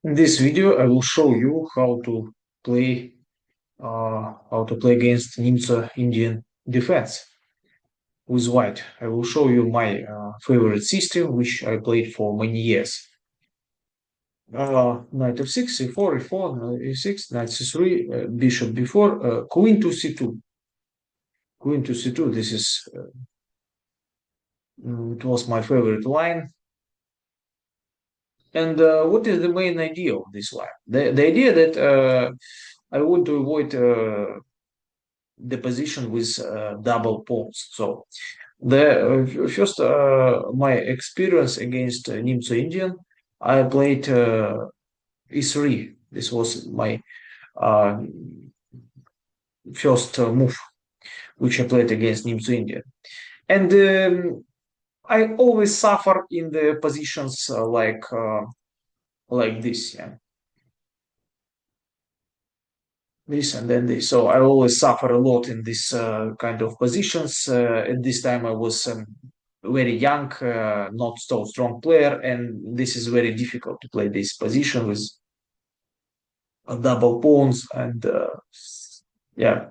In this video, I will show you play how to play against Nimzo Indian defense with white. I will show you my favorite system, which I played for many years. Knight f6, c4, e4, e6, knight c3, bishop b4, queen to c2. Queen to c2. This is it was my favorite line. And what is the main idea of this line? The idea that I want to avoid the position with double pawns. So the first my experience against Nimzo Indian, I played e3. This was my uh, first move which I played against Nimzo Indian, and I always suffer in the positions like this, yeah, this and then this. So I always suffer a lot in this kind of positions. At this time, I was very young, not so strong player, and this is very difficult to play this position with double pawns. And yeah,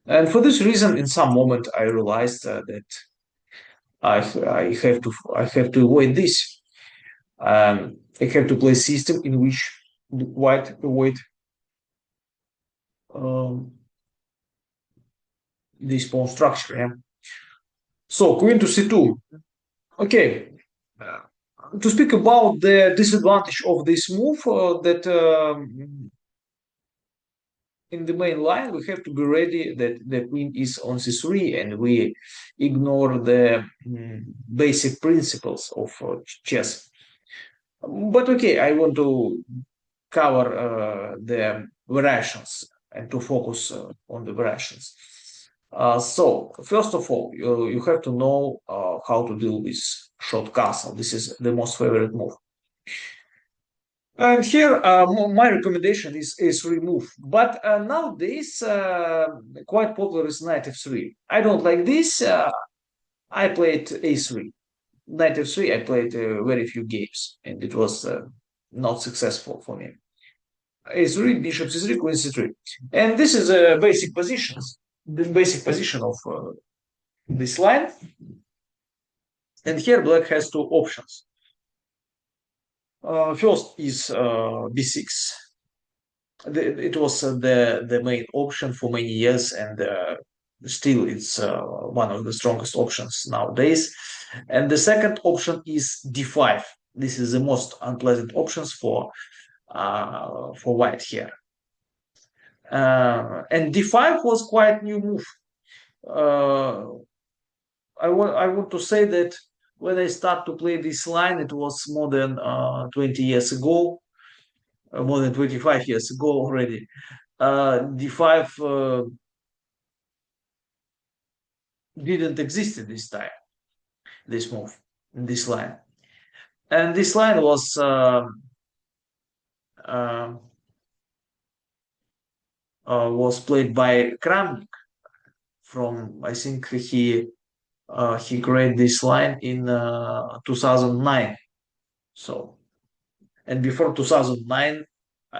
and for this reason, in some moment, I realized that I have to avoid this. I have to play system in which the white avoid um, this pawn structure. Yeah. So queen to c2. Okay. To speak about the disadvantage of this move, that in the main line we have to be ready that the queen is on c3, and we ignore the basic principles of chess. But okay, I want to cover the variations and to focus on the variations. So first of all, you have to know how to deal with short castle. This is the most favorite move. And here, my recommendation is remove. But nowadays, quite popular is knight f3. I don't like this. I played a3. Knight f3. I played very few games, and it was not successful for me. A3, bishop c3, queen c3, and this is basic positions. The basic position of this line. And here, black has two options. First is b6. It was the main option for many years, and still it's one of the strongest options nowadays. And the second option is d5. This is the most unpleasant options for white here. And d5 was quite new move. Uh, I want to say that when I start to play this line, it was more than 20 years ago, more than 25 years ago already. D5 didn't exist at this time, this move, this line. And this line uh, was played by Kramnik from, I think he created this line in 2009. So, and before 2009, uh,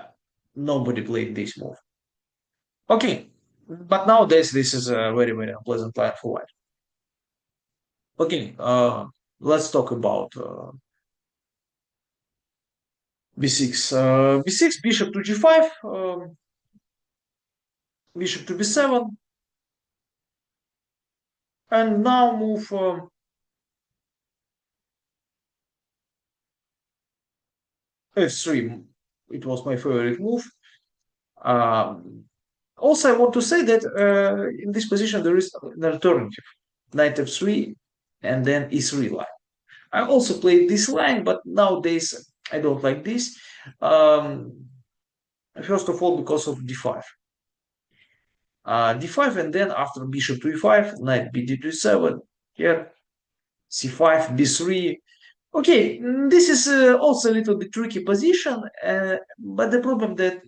nobody played this move. Okay, but nowadays this is a very, very unpleasant line for white. Okay, let's talk about b6. B6, bishop to g5, bishop to b7, and now move f3. It was my favorite move. Um, Also, I want to say that in this position there is an alternative, knight f3 and then e3 line. I also played this line, but nowadays I don't like this. First of all, because of d5. D5, and then after bishop to e5, knight bd to e7, here c5, b3. Okay, this is also a little bit tricky position, but the problem that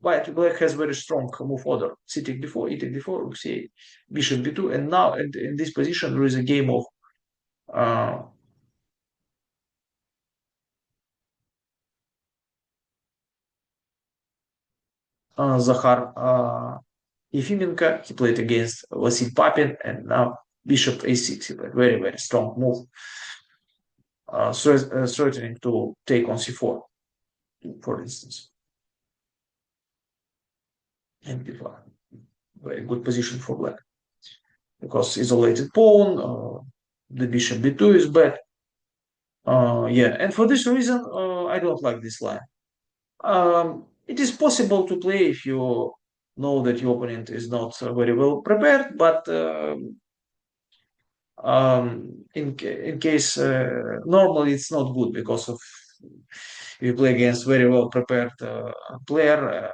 black has very strong move order. C take d4, e take d4, rook c8, bishop b2, and now in this position there is a game of uh, Zahar Yefimenko. He played against Vasil Papin, and now bishop a6. He played very, very strong move, threatening to take on c4, for instance, and b5. Very good position for black because isolated pawn, the bishop b2 is bad. Yeah, and for this reason, I don't like this line. It is possible to play if you know that your opponent is not very well prepared, but in case normally it's not good because of you play against very well prepared player.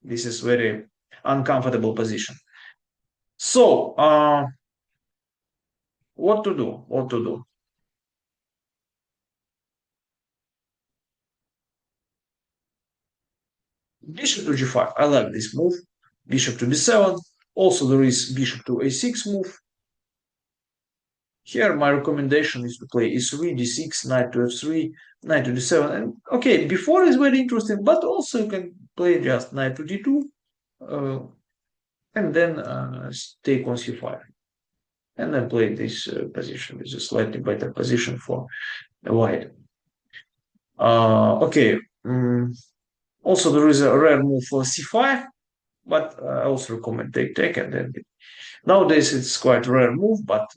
This is very uncomfortable position. So, what to do? What to do? Bishop to g5. I like this move. Bishop to b7. Also, there is bishop to a6 move. Here, my recommendation is to play e3, d6, knight to f3, knight to d7. And okay, before is very interesting, but also you can play just knight to d2, and then take on c5. And then play this position, which is a slightly better position for white. Okay. Also, there is a rare move for c5, but I also recommend take and then nowadays it's quite a rare move, but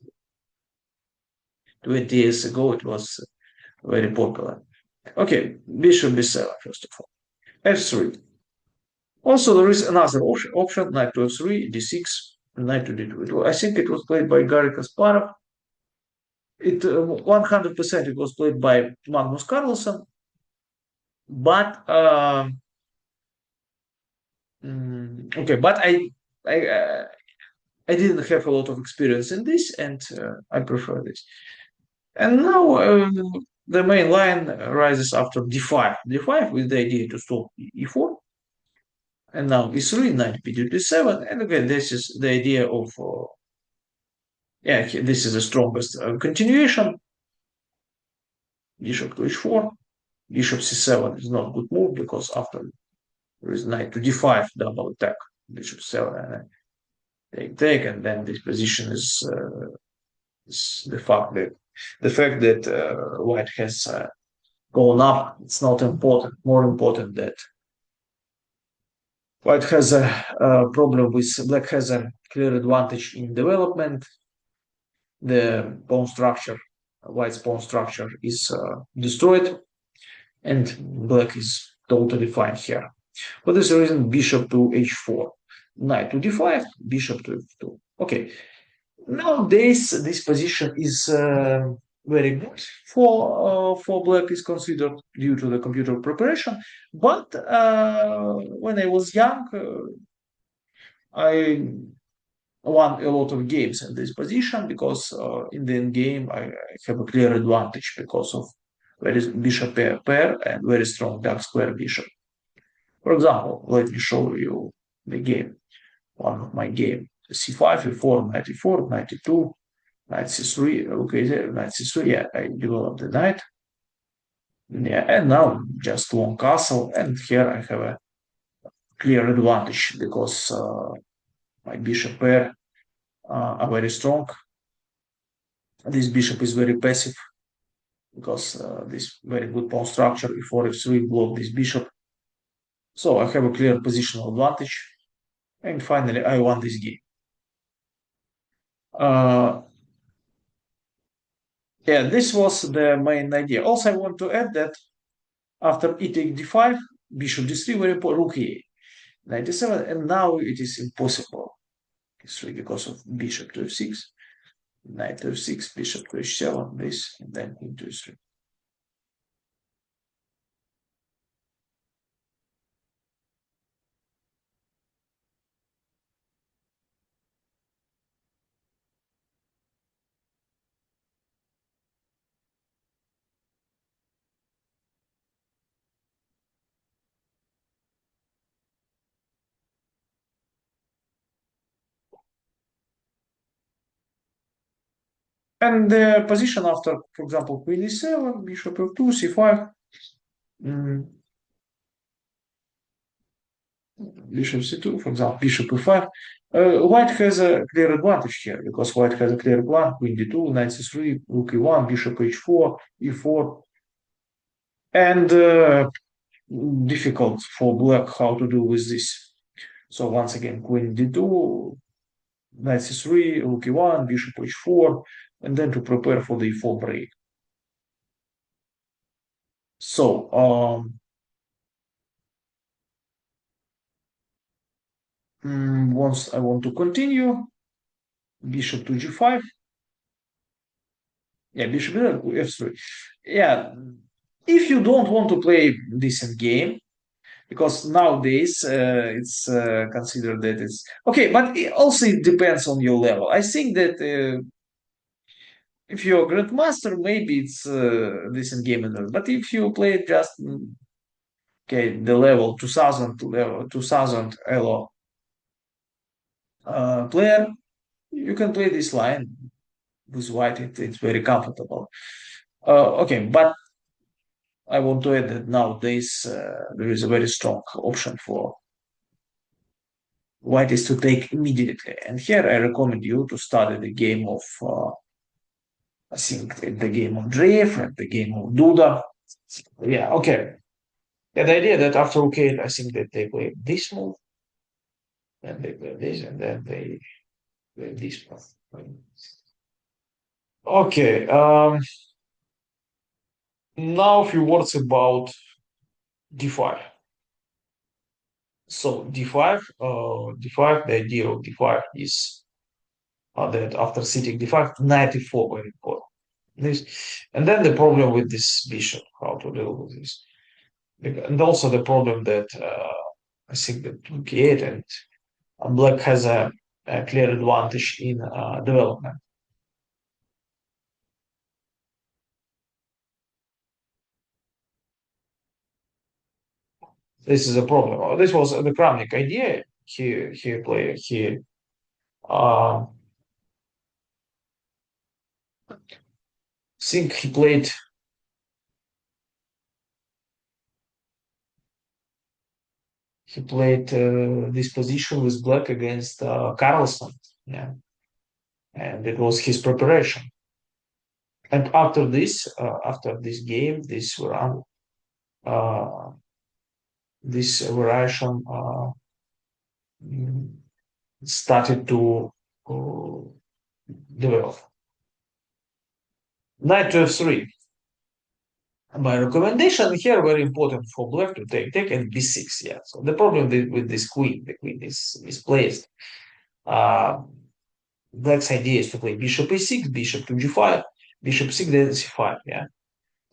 20 years ago it was very popular. Okay, bishop b7 first of all. f3. Also, there is another option knight to f3, d6, knight to d2. I think it was played by Garry Kasparov. It 100% it was played by Magnus Carlsen, but okay, but I didn't have a lot of experience in this, and I prefer this. And now the main line rises after d5. d5 with the idea to stop e4. And now e3, knight b to d7. And again, this is the idea of, yeah, this is the strongest continuation. Bishop to h4. Bishop c7 is not a good move because after there is knight to d5, double attack. Bishop 7, and take, and then this position is the fact that white has gone up. It's not important. More important that white has a problem with black has a clear advantage in development. The pawn structure, white's pawn structure is destroyed, and black is totally fine here. For this reason, bishop to h4, knight to d5, bishop to f2. Okay, nowadays this position is very good for black is considered due to the computer preparation. But when I was young, I won a lot of games in this position because in the end game I have a clear advantage because of very bishop pair and very strong dark square bishop. For example, let me show you the game. One of my game: c5, e4, knight e4, knight e2, knight c3. Okay, there, knight c3. Yeah, I developed the knight. Yeah, and now just one castle, and here I have a clear advantage because my bishop pair are very strong. This bishop is very passive because this very good pawn structure before f3 block this bishop. So I have a clear positional advantage, and finally I won this game. Yeah, this was the main idea. Also, I want to add that after e take d5, bishop d3, very important, rook e8, 97, and now it is impossible. It's because of bishop to f6, knight to f6, bishop to h7, this, and then into h3. And the position after, for example, queen e7, bishop f2, c5. Mm, Bishop c2, for example, bishop e5. White has a clear advantage here because white has a clear plan. Queen d2, knight c3, rook e1, bishop h4, e4, and difficult for black how to do with this. So once again, queen d2, knight c3, rook e1, bishop h4, and then to prepare for the e4 break. So once I want to continue, bishop to g5. Yeah, bishop f3. Yeah, if you don't want to play decent game, because nowadays it's considered that it's okay, but it also it depends on your level. I think that if you're a grandmaster, maybe it's decent game, but if you play just okay the level 2000 level 2000 elo player, you can play this line with white. It's very comfortable. Okay, but I want to add that nowadays there is a very strong option for white is to take immediately. And here I recommend you to study the game of, I think, the game of Drift and the game of Duda. Yeah, okay. Yeah, the idea that after okay, I think that they play this move, and they play this, and then they play this move. Okay, now a few words about d5. So d5, the idea of d5 is that after sitting d5, knight e4 very important. This, and then the problem with this bishop, how to deal with this, and also the problem that I think that rook e8 and black has a clear advantage in development. This is a problem. This was the Kramnik idea. He uh, think he played this position with black against Carlson. Yeah, and it was his preparation. And after this game, uh, this variation mm, started to uh, develop. Knight to f3. My recommendation here very important for black to take and b6. Yeah. So the problem with this queen, the queen is misplaced. Uh, Black's idea is to play bishop a6, bishop to g5, bishop 6, then c5. Yeah.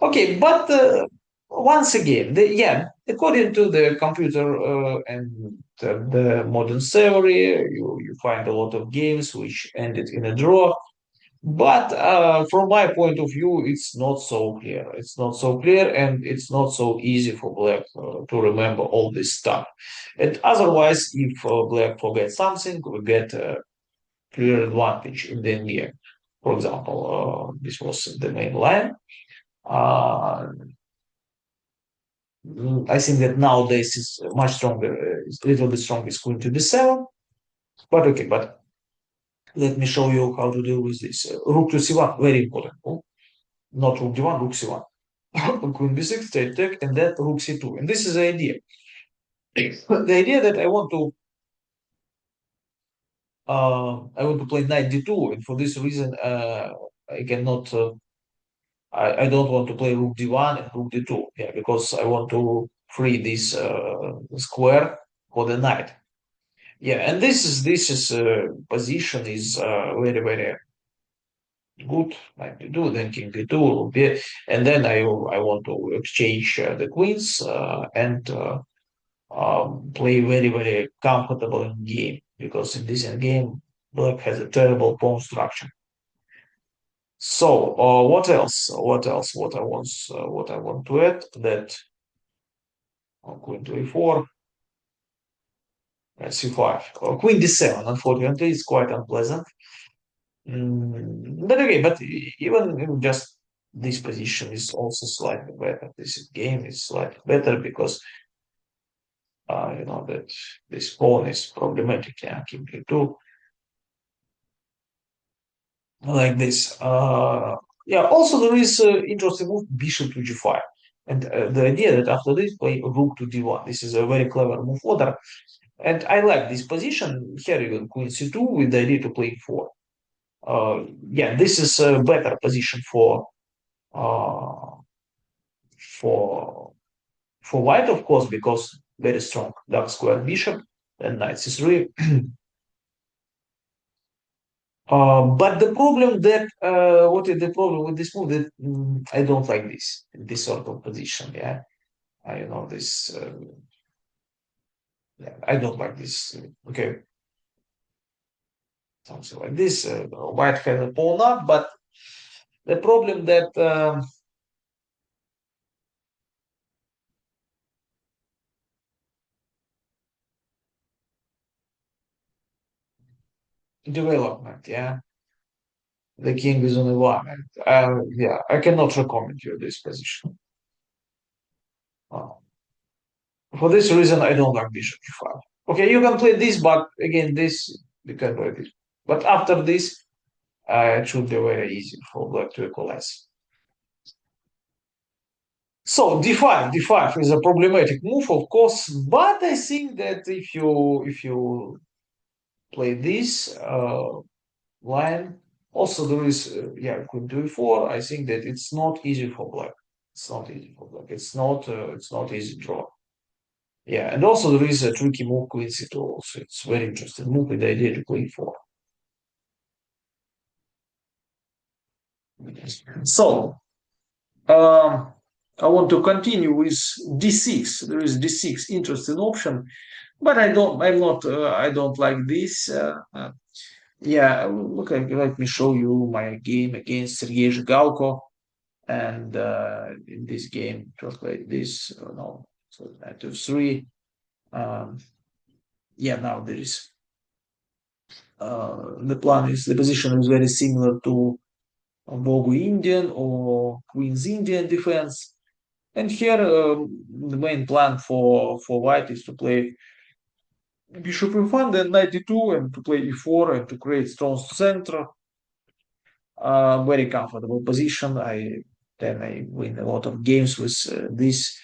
Okay, but once again, yeah, according to the computer and the modern theory, you find a lot of games which ended in a draw. But from my point of view, it's not so clear. It's not so clear, and it's not so easy for Black to remember all this stuff. And otherwise, if Black forgets something, we get a clear advantage in the end game. For example, this was the main line. Uh, I think that nowadays is much stronger, it's a little bit stronger is queen to d7. But okay, but let me show you how to deal with this. Rook to c1, very important. Oh, not rook d1, rook c1. Queen b6, take, and then rook c2. And this is the idea. The idea that I want to play knight d2, and for this reason, I cannot. I don't want to play rook d1 and rook d2. Yeah, because I want to free this square for the knight. Yeah, and this is position is very very good. Like to do then king d2, and then I want to exchange the queens and play very very comfortable in game because in this game black has a terrible pawn structure. So what else? What else? What I want to add that queen to e4, c5, queen d7. Unfortunately, it's quite unpleasant. But okay, but even in just this position is also slightly better. This game is slightly better because that this pawn is problematic. Yeah, king d2, like this. Yeah. Also, there is interesting move bishop to g5, and the idea that after this play rook to d1. This is a very clever move order, and I like this position here. Even queen c2 with the idea to play four. Yeah, this is a better position uh, for for white, of course, because very strong dark square bishop and knight c3. But the problem that what is the problem with this move that I don't like this sort of position. Yeah, this. Yeah, I don't like this. Okay, something like this. White has a pawn up, but the problem that development. Yeah, the king is on one. Yeah, I cannot recommend you this position. Uh, for this reason, I don't like bishop g5. Okay, you can play this, but again, this you can play this. But after this, it should be very easy for black to equalize. So d5 is a problematic move, of course, but I think that if you play this line, also there is yeah queen to e4. I think that it's not easy for black. It's not easy for black. It's not easy draw. Yeah, and also there is a tricky move queen c2. Also, it's very interesting move with the idea to play e4. So um, I want to continue with d6. There is d6, interesting option, but I don't like this. Yeah, look, let me show you my game against Sergei Zhigalko. And in this game, just like this, no, so knight to three. Um, yeah, now there is the position is very similar to Bogu Indian or Queen's Indian defense. And here, the main plan for white is to play bishop e1, then knight e2, and to play e4 and to create strong center. Very comfortable position. I win a lot of games with this.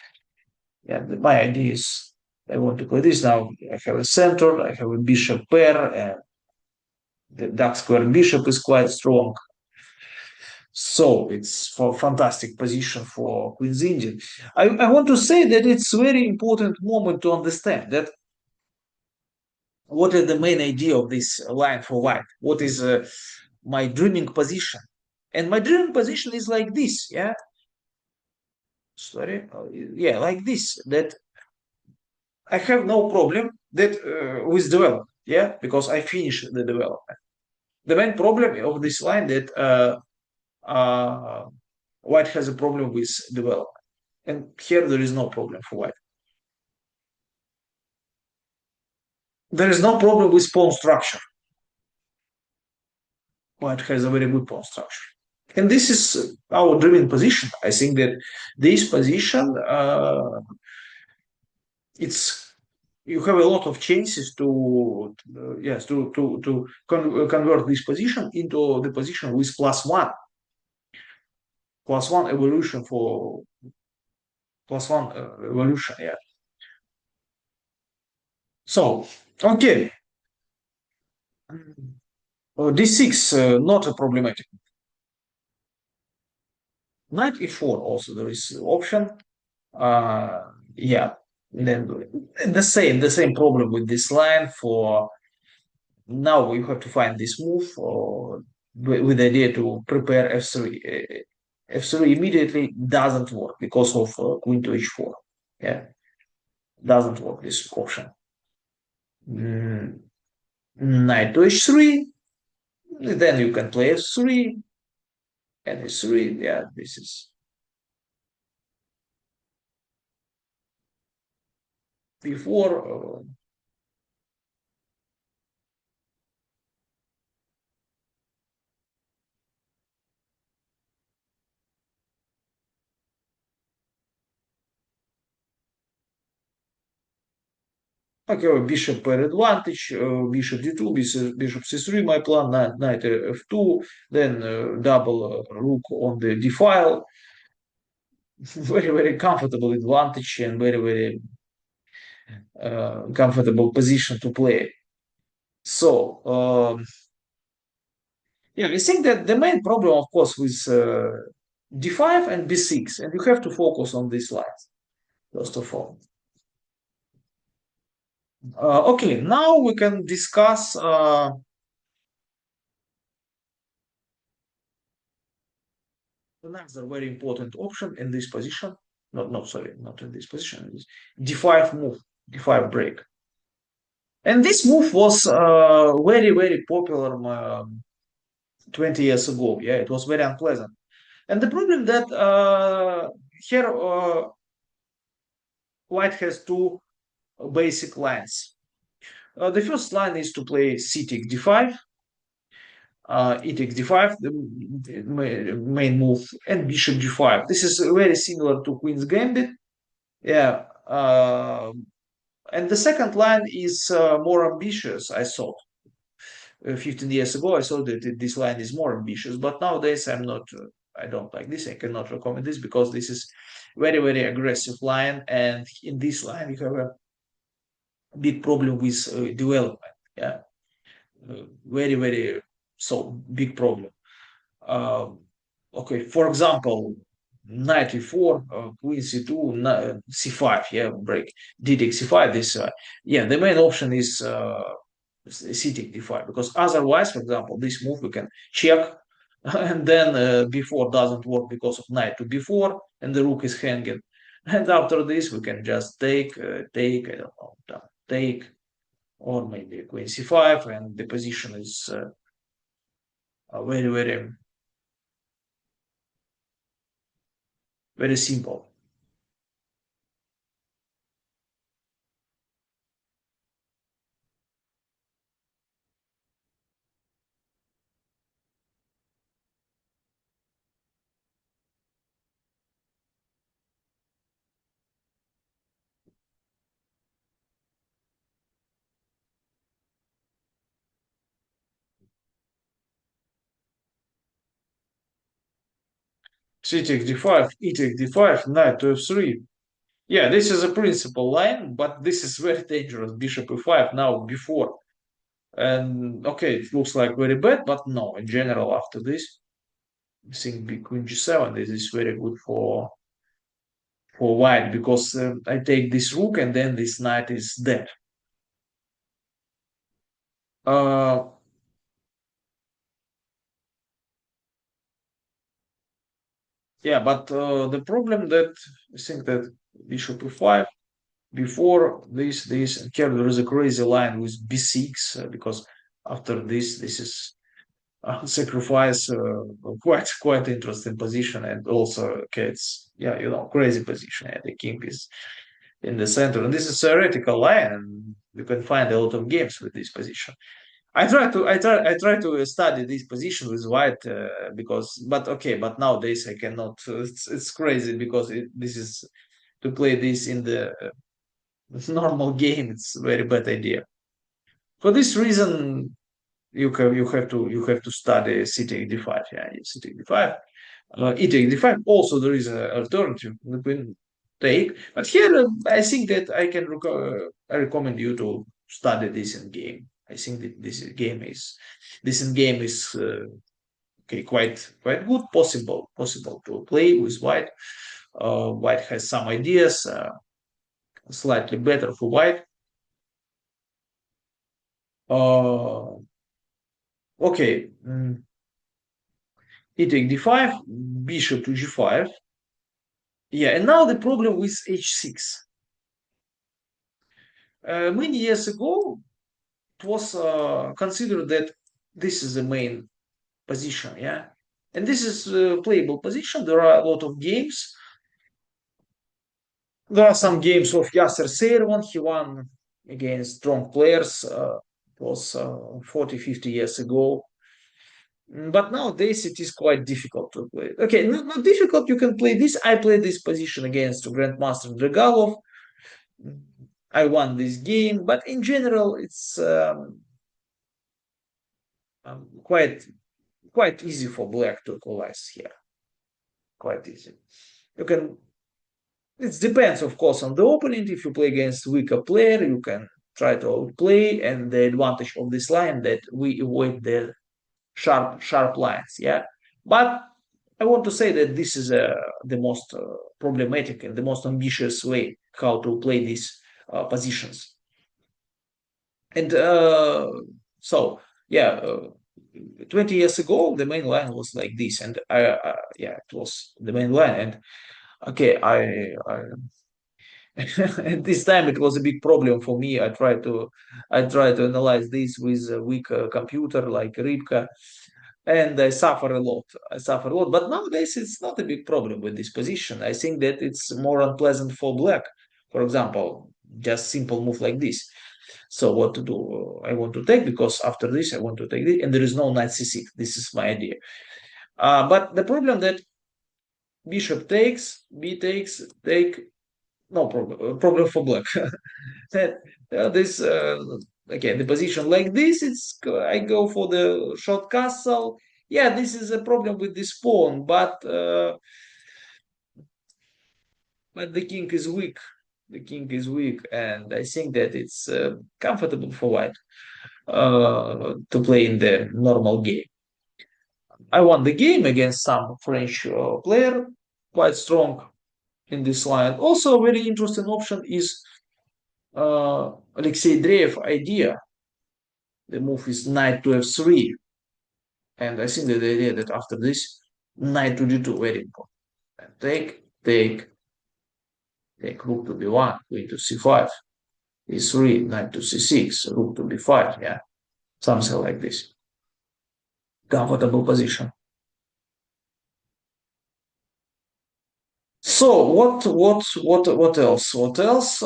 Yeah, my idea is I want to play this now. I have a center. I have a bishop pair, and the dark square bishop is quite strong. So it's for fantastic position for Queen's Indian. I want to say that it's very important moment to understand that what is the main idea of this line for white? What is my dreaming position? And my dreaming position is like this, yeah. Sorry, yeah, like this. That I have no problem that with development, yeah, because I finish the development. The main problem of this line that uh, white has a problem with development, and here there is no problem for white. There is no problem with pawn structure. White has a very good pawn structure. And this is our dreaming position. I think that this position, it's you have a lot of chances to yes to convert this position into the position with plus one evolution for plus one evolution. Yeah. So okay, d6 not a problematic. Knight e4 also there is option. Yeah. Then the same problem with this line for now you have to find this move or with the idea to prepare f3. F3 immediately doesn't work because of queen to h4. Yeah, doesn't work this option. Mm, Knight to h3, then you can play f3 and h3. Yeah, this is before. Okay, bishop per advantage, bishop d2, bishop c3, my plan, knight f2, then double rook on the d file. Very, very comfortable advantage and very, very comfortable position to play. So, yeah, I think that the main problem, of course, with d5 and b6, and you have to focus on these lines, first of all. Okay, now we can discuss another very important option in this position. Not, no, sorry, not in this position. Is d5 move, d5 break. And this move was very, very popular 20 years ago. Yeah, it was very unpleasant. And the problem that here White has two basic lines. The first line is to play c takes d5, e takes d5, the main move, and bishop g5. This is very similar to Queen's Gambit. Yeah. And the second line is more ambitious, I thought. 15 years ago, I thought that this line is more ambitious, but nowadays I'm not. I don't like this. I cannot recommend this because this is very, very aggressive line, and in this line you have a big problem with development. Yeah, very, very so big problem. Um, okay, for example, knight e4, queen c2, c5, yeah, break, d takes c5. This, yeah, the main option is c take d5 because otherwise, for example, this move we can check, and then b4 doesn't work because of knight to b4, and the rook is hanging. And after this, we can just take, I don't know, take, or maybe queen c5, and the position is very, very, very simple. C takes d5, e takes d5, knight to f3. Yeah, this is a principal line, but this is very dangerous. Bishop e5 now before. And okay, it looks like very bad, but no, in general, after this, I think queen g7 this is very good for white because I take this rook and then this knight is dead. Uh, yeah, but the problem that I think that bishop e5 before this, and here there is a crazy line with b6 because after this is sacrifice quite interesting position and also okay it's yeah crazy position and the king is in the center and this is theoretical line and you can find a lot of games with this position. I try to study this position with white because but okay but nowadays I cannot it's crazy because this is to play this in the normal game it's a very bad idea. For this reason you have to study c take d5. Yeah, c take d5, e take d5. Also, there is an alternative you can take, but here I think that I recommend you to study this in game. I think that this in game is okay, quite good. Possible to play with white. White has some ideas, slightly better for white. Uh, okay. E take d5, bishop to g5. Yeah, and now the problem with h6. Many years ago, it was considered that this is the main position, yeah? And this is a playable position. There are a lot of games. There are some games of Yasser Seirawan. He won against strong players. It was 40, 50 years ago. But nowadays it is quite difficult to play. Okay, not difficult. You can play this. I played this position against Grandmaster Dragalov. I won this game, but in general, it's quite easy for black to equalize here. Quite easy. You can. It depends, of course, on the opponent. If you play against weaker player, you can try to outplay, and the advantage of this line that we avoid the sharp lines. Yeah, but I want to say that this is the most problematic and the most ambitious way how to play these positions. And so, yeah, 20 years ago, the main line was like this, and yeah, it was the main line. And okay, at this time it was a big problem for me. I tried to analyze this with a weak computer like Ripka, and I suffer a lot. I suffer a lot. But nowadays it's not a big problem with this position. I think that it's more unpleasant for black. For example, just simple move like this. So what to do? I want to take because after this I want to take this, and there is no knight c6. This is my idea. But the problem that bishop takes, b takes, take, no problem. Problem for black. that this again the position like this. It's I go for the short castle. Yeah, this is a problem with this pawn, but the king is weak. The king is weak, and I think that it's comfortable for white to play in the normal game. I won the game against some French player, quite strong in this line. Also, a very interesting option is Alexei Dreyev idea. The move is knight to f3, and I think that the idea that after this, knight to d2 very important. And take rook to b1, queen to c5, e3, knight to c6, rook to b5. Yeah, something like this. Comfortable position. So what else? What else?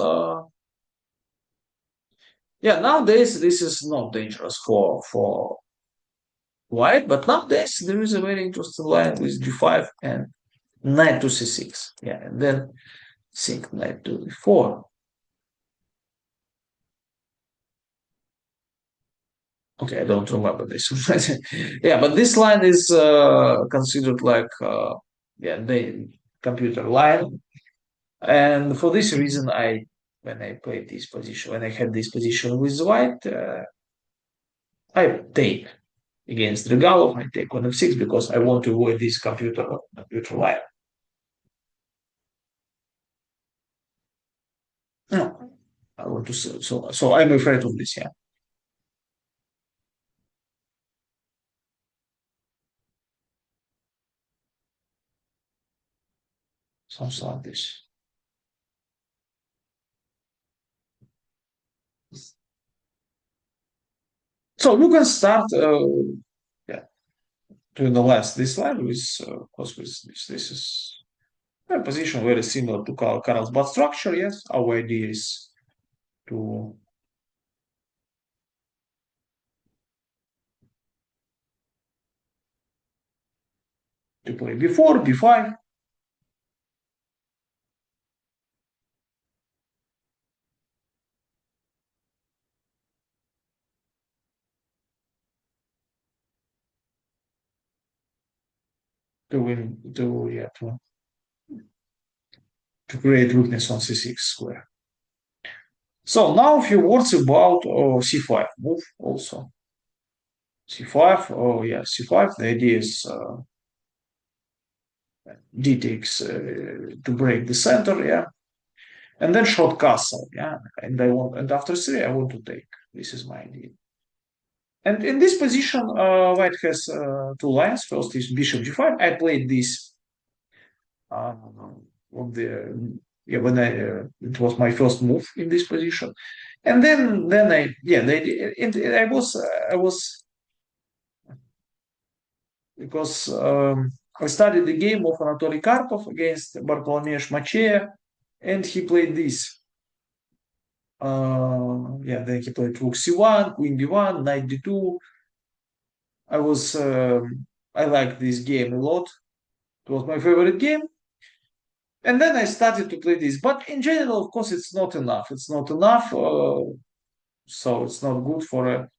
Yeah, nowadays this is not dangerous for white, but nowadays there is a very interesting line with g5 and knight to c6. Yeah, and then think knight to d4. Okay, I don't remember this. Yeah, but this line is considered like yeah the computer line, and for this reason, when I played this position, when I had this position with white, I take against Regalov. I take one of six because I want to avoid this computer line. No, I want to so I'm afraid of this. Yeah, something like this. So you can start. Yeah, to analyze this line with of course with this. This is a position very similar to Carlsbad structure. Yes, our idea is to play before b5 to win to yeah to create weakness on c6 square. So now a few words about c5 move also. C5, oh yeah, C5. The idea is D takes to break the center, yeah, and then short castle, yeah, and after three I want to take. This is my idea. And in this position, White has two lines. First is Bishop G5. I played this uh, on the yeah when it was my first move in this position, and then I yeah and I was because I studied the game of Anatoly Karpov against Bartolomei Shmachev, and he played this. Yeah, then he played Rook C1, Queen B1, Knight D2. I was I liked this game a lot. It was my favorite game, And then I started to play this. But in general, of course, it's not enough. It's not enough. So it's not good for a.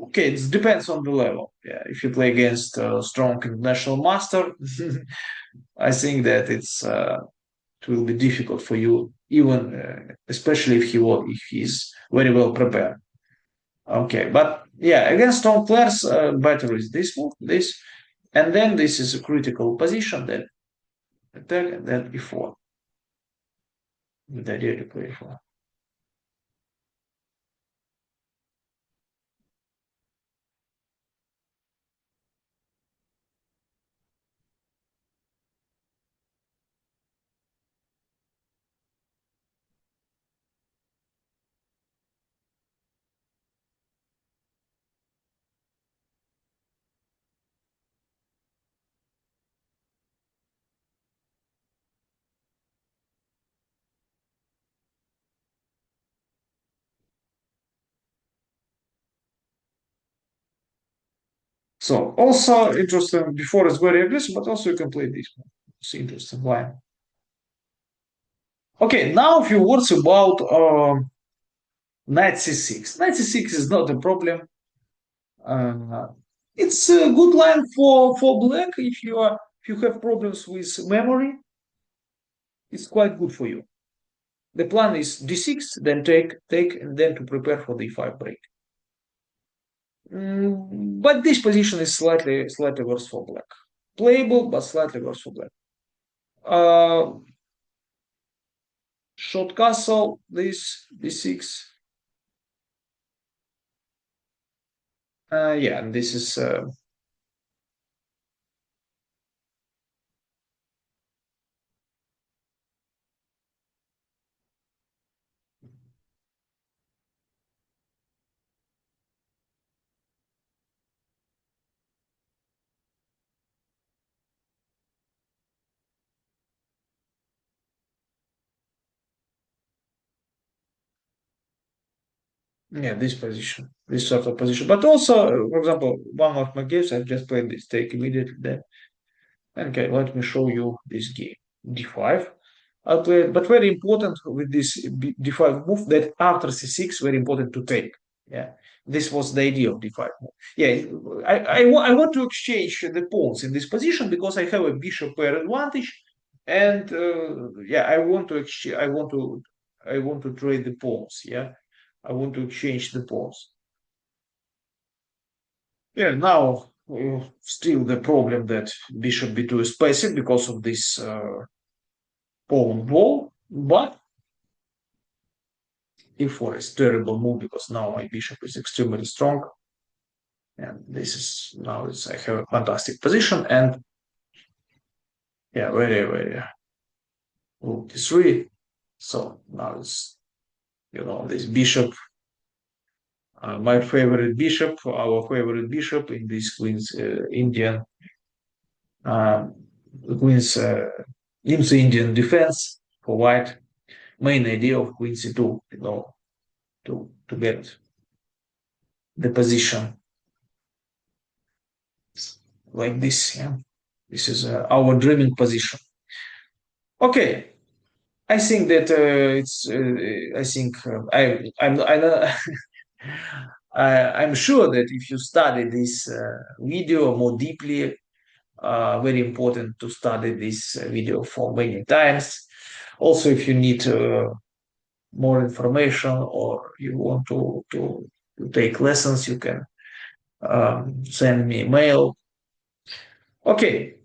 Okay, it depends on the level. Yeah, if you play against a strong international master, I think that it will be difficult for you, even especially if he's very well prepared. Okay, but yeah, against strong players, better is this move, this, and then this is a critical position that attack and then before with the idea to play for. So also interesting. Before is very aggressive, but also you can play this one. It's interesting line. Okay, now a few words about knight c6. Knight c6 is not a problem. Uh, it's a good line for black if you have problems with memory. It's quite good for you. The plan is d6, then take, and then to prepare for the e5 break. But this position is slightly worse for black. Playable, but slightly worse for black. Uh, Short castle, this d6. Yeah, and this is yeah, this position, this sort of position. But also, for example, one of my games I just played this take immediately there. Okay, let me show you this game. D5. I played, but very important with this D5 move that after C6, very important to take. Yeah, this was the idea of D5 move. Yeah, I want to exchange the pawns in this position because I have a bishop pair advantage, and yeah, I want to trade the pawns. Yeah, I want to exchange the pawns. Yeah, now still the problem that bishop b2 is passive because of this pawn wall, but e4 is terrible move because now my bishop is extremely strong, and this is now it's I have a fantastic position, and yeah, very rook d3. So now it's this bishop, my favorite bishop, our favorite bishop in this Queen's Indian uh, Queen's Nimzo Indian defense for white. Main idea of Queen c2, to get the position like this. Yeah, this is our dreaming position. Okay, I think that it's. I think I'm sure that if you study this video more deeply, very important to study this video for many times. Also, if you need more information or you want to take lessons, you can send me a mail. Okay,